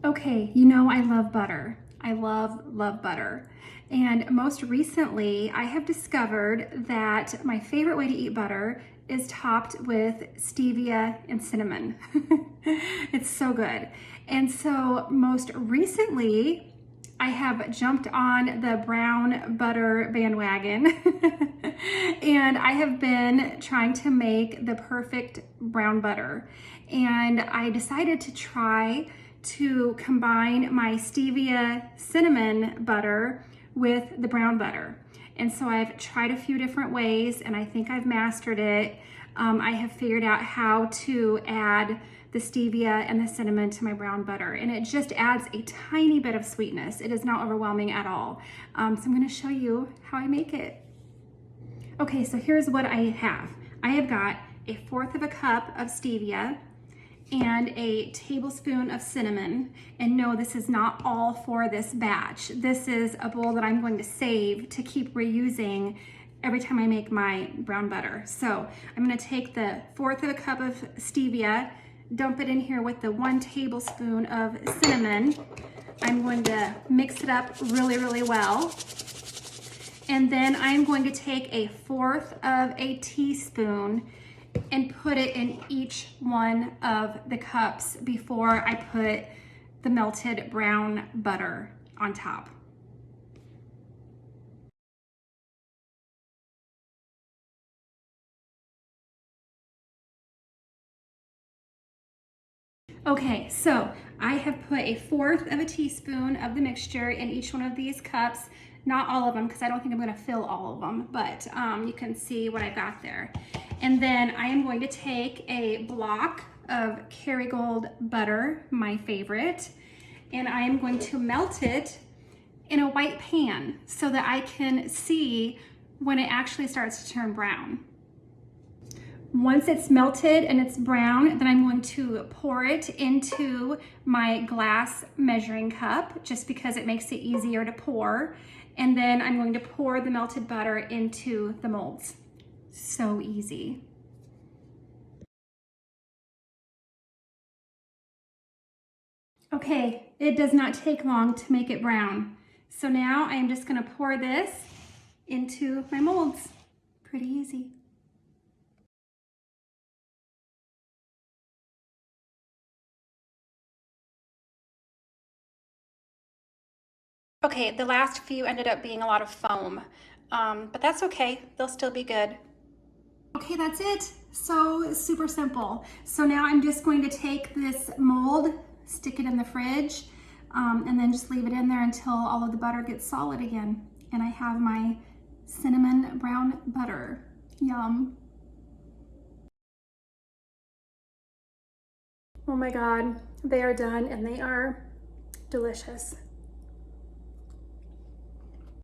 Okay, you know I love butter. I love butter. And most recently, I have discovered that my favorite way to eat butter is topped with stevia and cinnamon. It's so good. And so most recently, I have jumped on the brown butter bandwagon and I have been trying to make the perfect brown butter. And I decided to try to combine my stevia cinnamon butter with the brown butter. And so I've tried a few different ways and I think I've mastered it. I have figured out how to add the stevia and the cinnamon to my brown butter, and it just adds a tiny bit of sweetness. It is not overwhelming at all. So I'm going to show you how I make it. Okay, so here's what I have. I have got 1/4 cup of stevia and a tablespoon of cinnamon. And no, this is not all for this batch. This is a bowl that I'm going to save to keep reusing every time I make my brown butter. So I'm gonna take the 1/4 cup of stevia, dump it in here with the 1 tablespoon of cinnamon. I'm going to mix it up really well. And then I'm going to take 1/4 teaspoon and put it in each one of the cups before I put the melted brown butter on top. Okay, so I have put 1/4 teaspoon of the mixture in each one of these cups. Not all of them, because I don't think I'm going to fill all of them, but you can see what I've got there. And then I am going to take a block of Kerrygold butter, my favorite, and I am going to melt it in a white pan so that I can see when it actually starts to turn brown. Once it's melted and it's brown, then I'm going to pour it into my glass measuring cup just because it makes it easier to pour. And then I'm going to pour the melted butter into the molds. So easy. Okay, it does not take long to make it brown. So now I am just going to pour this into my molds. Pretty easy. Okay, the last few ended up being a lot of foam, but that's okay. They'll still be good. Okay, that's it. So super simple. So now I'm just going to take this mold, stick it in the fridge, and then just leave it in there until all of the butter gets solid again. And I have my cinnamon brown butter. Yum. Oh my God, they are done and they are delicious.